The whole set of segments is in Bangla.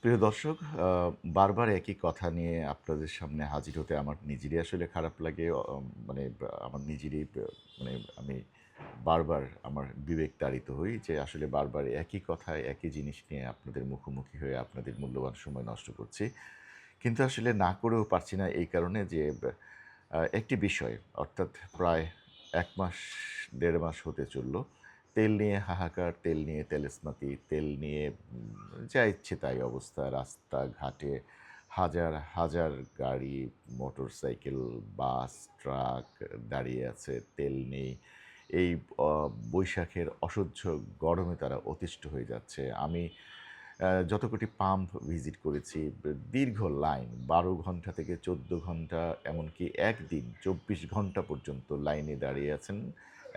প্রিয় দর্শক, বারবার একই কথা নিয়ে আপনাদের সামনে হাজির হতে আমার নিজেরই আসলে খারাপ লাগে। মানে আমার নিজেরই মানে আমি বারবার আমার বিবেক তাড়িত হই যে আসলে বারবার একই কথা, একই জিনিস নিয়ে আপনাদের মুখোমুখি হয়ে আপনাদের মূল্যবান সময় নষ্ট করছি। কিন্তু আসলে না করেও পারছি না এই কারণে যে একটি বিষয় অর্থাৎ প্রায় ১ মাস ১.৫ মাস হতে চলল। তেল নিয়ে হাহাকার, তেল নিয়ে তেলেস্মাতি, তেল নিয়ে যা ইচ্ছে তাই অবস্থা। রাস্তাঘাটে হাজার, হাজার গাড়ি, মোটরসাইকেল, বাস, ট্রাক দাঁড়িয়ে আছে, তেল নেই। এই অ বৈশাখের অসহ্য গরমে তারা অতিষ্ঠ হয়ে যাচ্ছে। আমি যত কটি পাম্প ভিজিট করেছি, দীর্ঘ লাইন ১২ ঘন্টা থেকে ১৪ ঘন্টা, এমনকি একদিন ২৪ ঘন্টা পর্যন্ত লাইনে দাঁড়িয়ে আছেন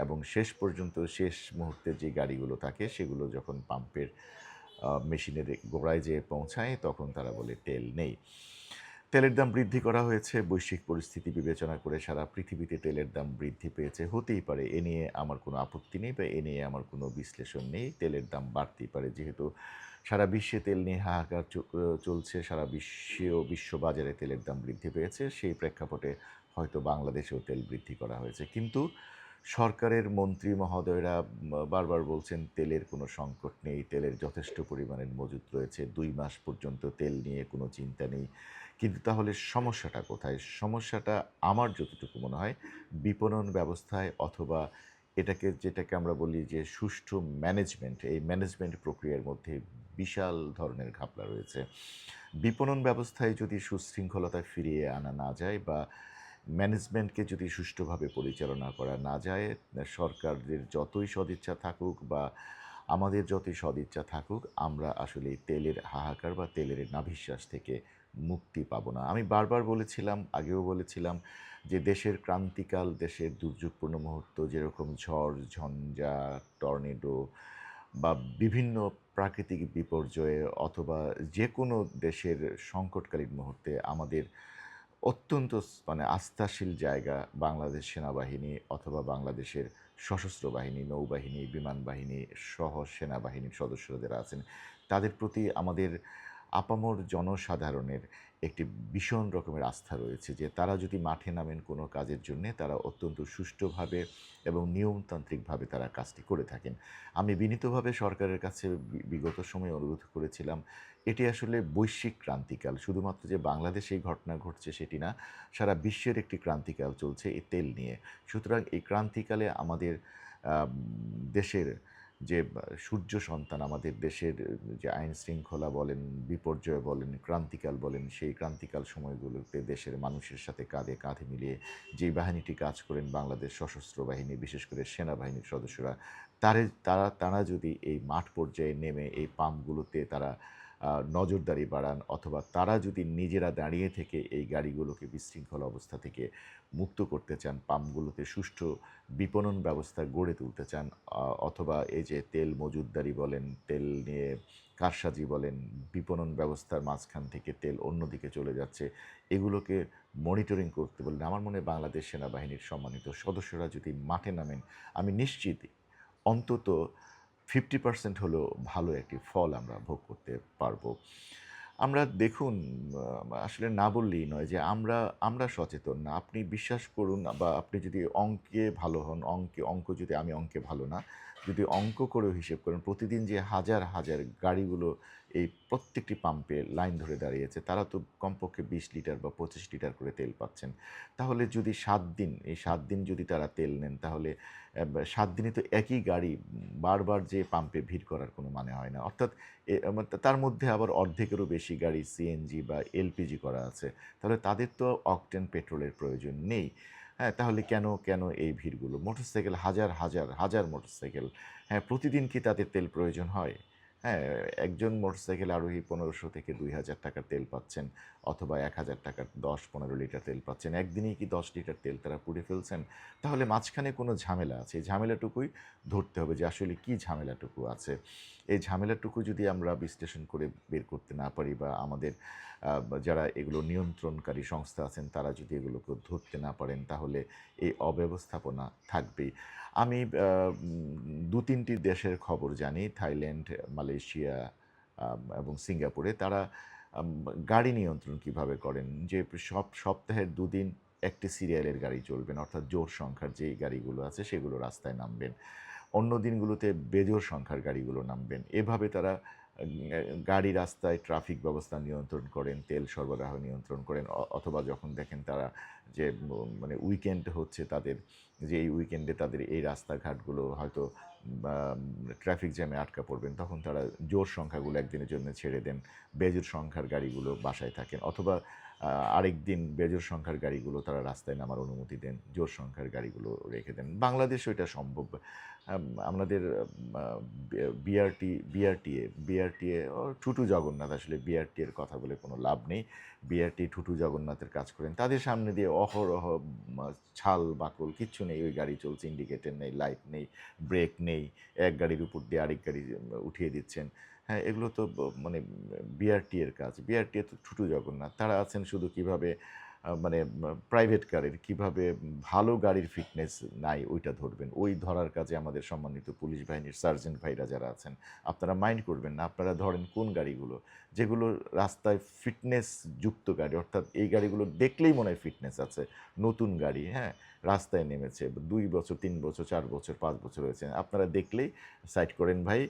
এবং শেষ পর্যন্ত শেষ মুহূর্তে যে গাড়িগুলো থাকে সেগুলো যখন পাম্পের মেশিনের গোড়ায় যেয়ে পৌঁছায় তখন তারা বলে তেল নেই। তেলের দাম বৃদ্ধি করা হয়েছে বৈশ্বিক পরিস্থিতি বিবেচনা করে। সারা পৃথিবীতে তেলের দাম বৃদ্ধি পেয়েছে। হতেই পারে, এ নিয়ে আমার কোনো আপত্তি নেই বা এ নিয়ে আমার কোনো বিশ্লেষণ নেই। তেলের দাম বাড়তেই পারে। যেহেতু সারা বিশ্বে তেল নিয়ে হাহাকার চলছে, সারা বিশ্ববাজারে তেলের দাম বৃদ্ধি পেয়েছে। সেই প্রেক্ষাপটে হয়তো বাংলাদেশেও তেল বৃদ্ধি করা হয়েছে। কিন্তু সরকারের মন্ত্রী মহোদয়রা বারবার বলছেন তেলের কোনো সংকট নেই, তেলের যথেষ্ট পরিমাণের মজুত রয়েছে। ২ মাস পর্যন্ত তেল নিয়ে কোনো চিন্তা নেই। কিন্তু তাহলে সমস্যাটা কোথায়? সমস্যাটা আমার যতটুকু মনে হয় বিপণন ব্যবস্থায়, অথবা যেটাকে আমরা বলি যে সুষ্ঠু ম্যানেজমেন্ট, এই ম্যানেজমেন্ট প্রক্রিয়ার মধ্যে বিশাল ধরনের ঘাপলা রয়েছে। বিপণন ব্যবস্থায় যদি সুশৃঙ্খলতা ফিরিয়ে আনা না যায় বা ম্যানেজমেন্টকে যদি সুষ্ঠুভাবে পরিচালনা করা না যায়, সরকারদের যতই সদিচ্ছা থাকুক বা আমাদের যতই সদিচ্ছা থাকুক, আমরা আসলে এই তেলের হাহাকার বা তেলের নাভিশ্বাস থেকে মুক্তি পাবো না। আমি বারবার বলেছিলাম, আগেও বলেছিলাম যে দেশের ক্রান্তিকাল, দেশের দুর্যোগপূর্ণ মুহূর্ত যেরকম ঝড়, ঝঞ্ঝা, টর্নেডো বা বিভিন্ন প্রাকৃতিক বিপর্যয়ে অথবা যেকোনো দেশের সংকটকালীন মুহূর্তে আমাদের অত্যন্ত মানে আস্থাশীল জায়গা বাংলাদেশ সেনাবাহিনী অথবা বাংলাদেশের সশস্ত্র বাহিনী, নৌবাহিনী, বিমান বাহিনী সহ সেনাবাহিনীর সদস্যরা যারা আছেন, তাদের প্রতি আমাদের আপামর জনসাধারণের একটি ভীষণ রকমের আস্থা রয়েছে যে তারা যদি মাঠে নামেন কোনো কাজের জন্যে, তারা অত্যন্ত সুষ্ঠুভাবে এবং নিয়মতান্ত্রিকভাবে তারা কাজটি করে থাকেন। আমি বিনীতভাবে সরকারের কাছে বিগত সময়ে অনুরোধ করেছিলাম, এটি আসলে বৈশ্বিক ক্রান্তিকাল। শুধুমাত্র যে বাংলাদেশে এই ঘটনা ঘটছে সেটি না, সারা বিশ্বের একটি ক্রান্তিকাল চলছে এই তেল নিয়ে। সুতরাং এই ক্রান্তিকালে আমাদের দেশের যে সূর্য সন্তান, আমাদের দেশের যে আইন-শৃঙ্খলা বলেন, বিপর্যয় বলেন, ক্রান্তিকাল বলেন, সেই ক্রান্তিকাল সময়গুলোতে দেশের মানুষের সাথে কাঁধে কাঁধ মিলিয়ে যেই বাহিনীটি কাজ করেন, বাংলাদেশ সশস্ত্র বাহিনী, বিশেষ করে সেনাবাহিনীর সদস্যরা, তারা যদি এই মাঠ পর্যায়ে নেমে এই পাম্পগুলোতে তারা নজরদারি বাড়ান, অথবা তারা যদি নিজেরা দাঁড়িয়ে থেকে এই গাড়িগুলোকে বিশৃঙ্খল অবস্থা থেকে মুক্ত করতে চান, পাম্পগুলোতে সুষ্ঠু বিপণন ব্যবস্থা গড়ে তুলতে চান, অথবা এই যে তেল মজুতদারি বলেন, তেল নিয়ে কারসাজি বলেন, বিপণন ব্যবস্থার মাঝখান থেকে তেল অন্যদিকে চলে যাচ্ছে, এগুলোকে মনিটরিং করতে বললেন, আমার মনে হয় বাংলাদেশ সেনাবাহিনীর সম্মানিত সদস্যরা যদি মাঠে নামেন, আমি নিশ্চিত অন্তত 50% হলেও ভালো একটি ফল আমরা ভোগ করতে পারবো। আমরা দেখুন, আসলে না বললেই নয় যে আমরা সচেতন না। আপনি বিশ্বাস করুন, বা আপনি যদি অঙ্কে ভালো হন, অঙ্ক যদি আমি অঙ্কে ভালো না, যদি অঙ্ক করেও হিসেব করেন, প্রতিদিন যে হাজার, হাজার গাড়িগুলো এই প্রত্যেকটি পাম্পে লাইন ধরে দাঁড়িয়েছে, তারা তো কমপক্ষে ২০ লিটার বা ২৫ লিটার করে তেল পাচ্ছেন। তাহলে যদি ৭ দিন, এই ৭ দিন যদি তারা তেল নেন, তাহলে ৭ দিনে তো একই গাড়ি বারবার যেয়ে পাম্পে ভিড় করার কোনো মানে হয় না। অর্থাৎ তার মধ্যে আবার অর্ধেকেরও বেশি গাড়ি সিএনজি বা এলপিজি করা আছে। তাহলে তাদের তো অকটেন পেট্রোলের প্রয়োজন নেই। হ্যাঁ? তাহলে কেন এই ভিড়গুলো? মোটরসাইকেল হাজার, হাজার, হাজার মোটরসাইকেল। হ্যাঁ, প্রতিদিন কি তাদের তেল প্রয়োজন হয়? হ্যাঁ, একজন মোটরসাইকেল আরোহী ১৫০০ থেকে ৳২,০০০ তেল পাচ্ছেন, অথবা ৳১,০০০ ১০-১৫ লিটার তেল পাচ্ছেন। একদিনেই কি ১০ লিটার তেল তারা পুড়ে ফেলছেন? তাহলে মাঝখানে কোনো ঝামেলা আছে। এই ঝামেলাটুকুই ধরতে হবে যে আসলে কী ঝামেলাটুকু আছে। এই ঝামেলাটুকু যদি আমরা বিশ্লেষণ করে বের করতে না পারি, বা আমাদের যারা এগুলো নিয়ন্ত্রণকারী সংস্থা আছেন তারা যদি এগুলোকে ধরতে না পারেন, তাহলে এই অব্যবস্থাপনা থাকবেই। আমি ২-৩ টি দেশের খবর জানি, থাইল্যান্ড, মালয়েশিয়া, এবং সিঙ্গাপুরে তারা আম গাড়ি নিয়ন্ত্রণ কিভাবে করেন? যে সপ্তাহের ২ দিন একটি সিরিয়ালের গাড়ি চলবেন। অর্থাৎ জোড় সংখ্যার যেই গাড়িগুলো আছে সেগুলো রাস্তায় নামবেন। অন্য দিনগুলোতে বেজোড় সংখ্যার গাড়িগুলো নামবেন। এভাবে তারা আ আ গাড়ি রাস্তায় ট্রাফিক ব্যবস্থা নিয়ন্ত্রণ করেন, তেল সরবরাহ নিয়ন্ত্রণ করেন। অথবা যখন দেখেন তারা যে মানে উইকেন্ড হচ্ছে তাদের, যে এই উইকেন্ডে তাদের এই রাস্তাঘাটগুলো হয়তো বা ট্রাফিক জ্যামে আটকা পড়বেন, তখন তারা জোড় সংখ্যাগুলো একদিনের জন্য ছেড়ে দেন। বেজোড় সংখ্যার গাড়িগুলো বাসায় থাকেন। অথবা আরেকদিন বেজোড় সংখ্যার গাড়িগুলো তারা রাস্তায় নামার অনুমতি দেন। জোড় সংখ্যার গাড়িগুলো রেখে দেন। বাংলাদেশেও এটা সম্ভব। আমাদের আ বিআরটিএ ঠুটু জগন্নাথ, আসলে বিআরটি এর কথা বলে কোনো লাভ নেই। বিআরটি ঠুটু জগন্নাথের কাজ করেন। তাদের সামনে দিয়ে অহরহ মা ছাল বাকল কিচ্ছু নেই। ওই গাড়ি চলছে, ইন্ডিকেটর নেই, লাইট নেই, ব্রেক নেই। এক গাড়ির উপর দিয়ে আরেক গাড়ি উঠিয়ে দিচ্ছেন। হ্যাঁ, এগুলো তো মানে বিআরটি এর কাজ। বিআরটি তো ঠুটু জগন্নাথ। তারা আছেন শুধু কিভাবে মানে প্রাইভেট কারের কিভাবে ভালো গাড়ির ফিটনেস নাই ওইটা ধরবেন। ওই ধরার কাজে আমাদের সম্মানিত পুলিশ বাহিনীর সার্জেন্ট ভাইরা যারা আছেন, আপনারা মাইন্ড করবেন না। আপনারা ধরেন কোন গাড়িগুলো, যেগুলো রাস্তায় ফিটনেস যুক্ত গাড়ি, অর্থাৎ এই গাড়িগুলো দেখলেই মনে হয় ফিটনেস আছে। নতুন গাড়ি, হ্যাঁ? রাস্তায় নেমেছে। ২ বছর, ৩ বছর, ৪ বছর, ৫ বছর হয়েছে। আপনারা দেখলেই সাইড করেন ভাই,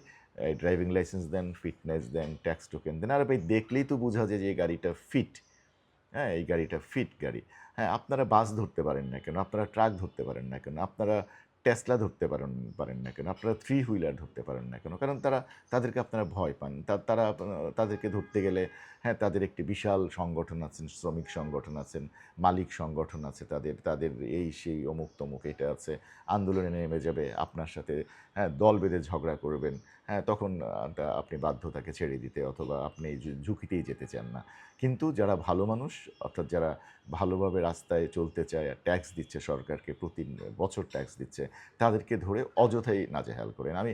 ড্রাইভিং লাইসেন্স দেন, ফিটনেস দেন, ট্যাক্স টোকেন দেন। আরে ভাই দেখলেই তো বোঝা যায় যে এই গাড়িটা ফিট। হ্যাঁ, এই গাড়িটা ফিট গাড়ি। হ্যাঁ, আপনারা বাস ধরতে পারেন না কেন? আপনারা ট্রাক ধরতে পারেন না কেন? আপনারা টেসলা ধরতে পারেন না কেন? আপনারা থ্রি হুইলার ধরতে পারেন না কেন? কারণ তাদেরকে আপনারা ভয় পান। তারা তাদেরকে ধরতে গেলে, হ্যাঁ, তাদের একটি বিশাল সংগঠন আছেন, শ্রমিক সংগঠন আছেন, মালিক সংগঠন আছে তাদের এই সেই অমুক-তমুক এটা আছে। আন্দোলনে নেমে যাবে আপনার সাথে, হ্যাঁ, দল বেঁধে ঝগড়া করবেন। হ্যাঁ, তখন আপনি বাধ্য তাকে ছেড়ে দিতে, অথবা আপনি এই ঝুঁকিতেই যেতে চান না। কিন্তু যারা ভালো মানুষ, অর্থাৎ যারা ভালোভাবে রাস্তায় চলতে চায়, ট্যাক্স দিচ্ছে সরকারকে, প্রতি বছর ট্যাক্স দিচ্ছে, তাদেরকে ধরে অযথাই নাজেহাল করেন। আমি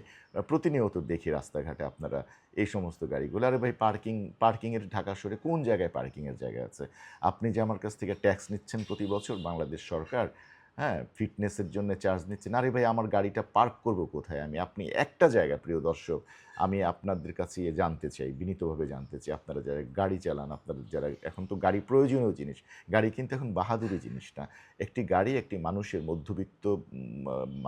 প্রতিনিয়ত দেখি রাস্তাঘাটে আপনারা এই সমস্ত গাড়িগুলো। আরে ভাই পার্কিংয়ের ঢাকা শহরে কোন জায়গায় পার্কিংয়ের জায়গা আছে? আপনি যে আমার কাছ থেকে ট্যাক্স নিচ্ছেন প্রতি বছর বাংলাদেশ সরকার, হ্যাঁ, ফিটনেসের জন্য চার্জ নিচ্ছেন। আরে ভাই আমার গাড়িটা পার্ক করব কোথায় আমি? আপনি একটা জায়গা, প্রিয় দর্শক, আমি আপনাদের কাছে জানতে চাই, বিনীতভাবে জানতে চাই, আপনারা যারা গাড়ি চালান, আপনারা যারা, এখন তো গাড়ি প্রয়োজনীয় জিনিস। গাড়ি কিন্তু এখন বাহাদুরি জিনিস না। একটি গাড়ি একটি মানুষের, মধ্যবিত্ত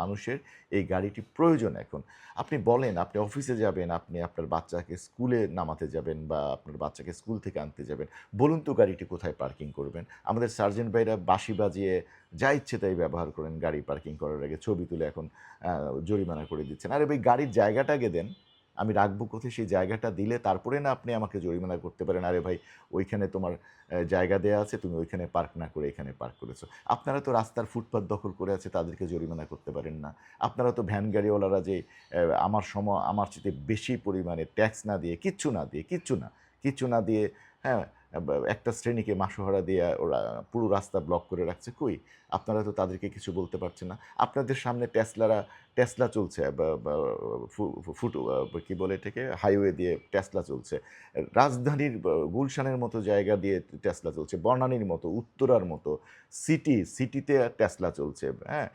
মানুষের এই গাড়িটি প্রয়োজন এখন। আপনি বলেন, আপনি অফিসে যাবেন, আপনি আপনার বাচ্চাকে স্কুলে নামাতে যাবেন বা আপনার বাচ্চাকে স্কুল থেকে আনতে যাবেন। বলুন তো গাড়িটি কোথায় পার্কিং করবেন? আমাদের সার্জেন্ট ভাইরা বাঁশি বাজিয়ে যা ইচ্ছে তাই ব্যবহার করেন গাড়ি পার্কিং করার আগে। ছবি তুলে এখন জরিমানা করে দিচ্ছেন। আরে ভাই গাড়ির জায়গাটা আগে দেন। আমি রাখবো কোথায় সেই জায়গাটা দিলে তারপরে না আপনি আমাকে জরিমানা করতে পারেন, আরে ভাই ওইখানে তোমার জায়গা দেয়া আছে, তুমি ওইখানে পার্ক না করে এখানে পার্ক করেছো। আপনারা তো রাস্তার ফুটপাত দখল করে আছে তাদেরকে জরিমানা করতে পারেন না। আপনারা তো ভ্যান গাড়িওয়ালারা যে আমার চেয়ে বেশি পরিমাণে ট্যাক্স না দিয়ে, কিচ্ছু না দিয়ে, হ্যাঁ, একটা শ্রেণীকে মাসোহারা দিয়ে ওরা পুরো রাস্তা ব্লক করে রাখছে। কই? আপনারা তো তাদেরকে কিছু বলতে পারছেন না। আপনাদের সামনে টেসলা চলছে, বা বা ফু ফুট কি বলে এটাকে? হাইওয়ে দিয়ে টেসলা চলছে। রাজধানীর গুলশানের মতো জায়গা দিয়ে টেসলা চলছে। বনানীর মতো, উত্তরার মতো সিটিতে টেসলা চলছে, হ্যাঁ?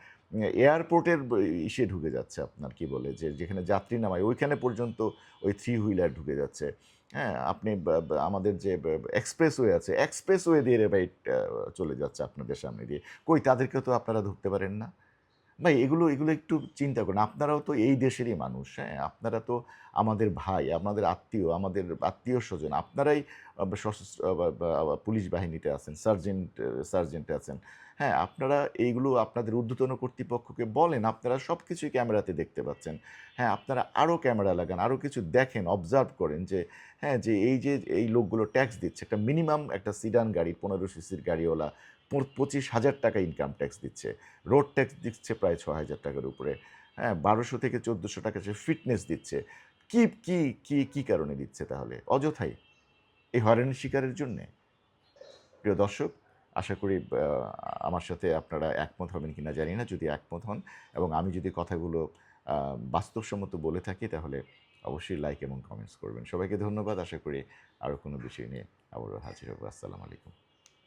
এয়ারপোর্টের ইসে ঢুকে যাচ্ছে আপনার কি বলে? যেখানে যাত্রী নামায় ওইখানে পর্যন্ত ওই থ্রি হুইলার ঢুকে যাচ্ছে। হ্যাঁ? আপনি বা বা আমাদের যে এক্সপ্রেসওয়ে আছে, এক্সপ্রেসওয়ে দিয়ে রে ভাই চলে যাচ্ছে আপনাদের সামনে দিয়ে। কই তাদেরকেও তো আপনারা ধরতে পারেন না? ভাই এগুলো একটু চিন্তা করুন। আপনারাও তো এই দেশেরই মানুষ, হ্যাঁ? আপনারা তো আমাদের ভাই, আমাদের আত্মীয়, আমাদের আত্মীয়স্বজন। আপনারাই সশস্ত্র পুলিশ বাহিনীতে আছেন, সার্জেন্টে আছেন। হ্যাঁ, আপনারা এইগুলো আপনাদের ঊর্ধ্বতন কর্তৃপক্ষকে বলেন, আপনারা সবকিছুই ক্যামেরাতে দেখতে পাচ্ছেন। হ্যাঁ, আপনারা আরও ক্যামেরা লাগান, আরও কিছু দেখেন, অবজার্ভ করেন যে, হ্যাঁ, যে এই লোকগুলো ট্যাক্স দিচ্ছে। একটা মিনিমাম একটা সিডান গাড়ি, ১৫ সিসির গাড়িওয়ালা ২৫,০০০ টাকা ইনকাম ট্যাক্স দিচ্ছে। রোড ট্যাক্স দিচ্ছে প্রায় ৳৬,০০০ উপরে। হ্যাঁ, ১২০০ থেকে ১৪০০ টাকা সে ফিটনেস দিচ্ছে। কি কি কি কারণে দিচ্ছে তাহলে? অযথাই। এই হয়রানির শিকারের জন্যে? প্রিয় দর্শক, আশা করি আমার সাথে আপনারা একমত হবেন কিনা জানি না। যদি একমত হন এবং আমি যদি কথাগুলো আ বাস্তবসম্মত বলে থাকি তাহলে অবশ্যই লাইক এবং কমেন্টস করবেন। সবাইকে ধন্যবাদ। আশা করি আরও কোনো বিষয় নিয়ে আবারও হাজির হব। আসসালামু আলাইকুম।